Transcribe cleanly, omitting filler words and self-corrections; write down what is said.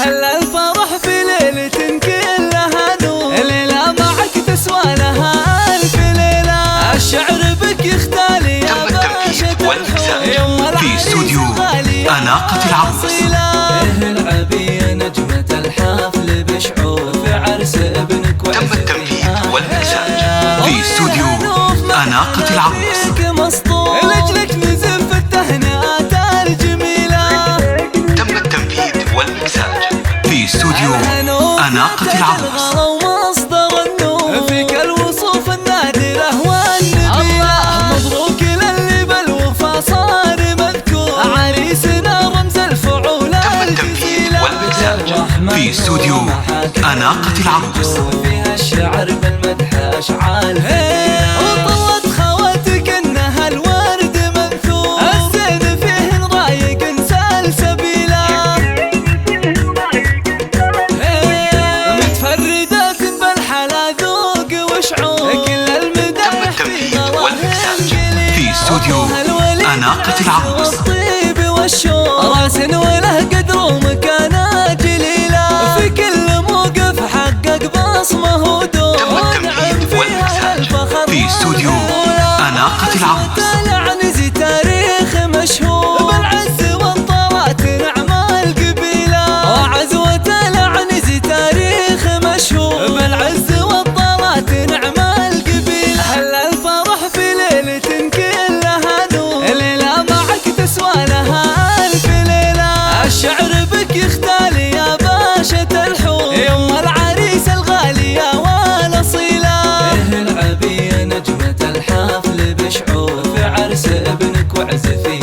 حل الفرح في ليلة كلها نور، ليلة معك تسوى لها ألف ليلة. الشعر بك يختالي يا باشا الحور في استوديو أناقة العروس. العبي يا نجمة الحفل بشعور في عرس ابنك تم التنفيذ والمكساج في استوديو أناقة العروس. لأجلك نزف التهنئات الجميلة. تم التنفيذ والمكساج في استوديو أناقة العروس. ومصدر النور فيك الوصوف النادرة والنبيلة. مبروك للي بالوفا صار مذكور، عريسنا رمز الفعول الجزيلة. في استوديو أناقة العروس. فيها الشعر بالمدح أشعال وطلت خواتك إنها الورد منثور. الزين فيه رايق سلسبيلة، متفردات بالحلا ذوق وشعور. كل المدح في استوديو أناقة العروس. الطيب والشوق راس وله قدر ومكانة جليلة. في كل موقف حقق بصمه ودور. في استوديو أناقة العروس. العنزي تاريخ مشهور بالعز والطلات نعم القبيلة. وعزوة العنزي تاريخ مشهور بالعز والطلات نعم القبيلة. حل الفرح في ليلة كلها نور، ليلة معك تسوى لها ألف ليلة. الشعر بك يختالي يا باشا الحور، يوم العريس الغالية والأصيلة. العبي يا نجمة الحفل بشعور في عرس ابنك واعزفي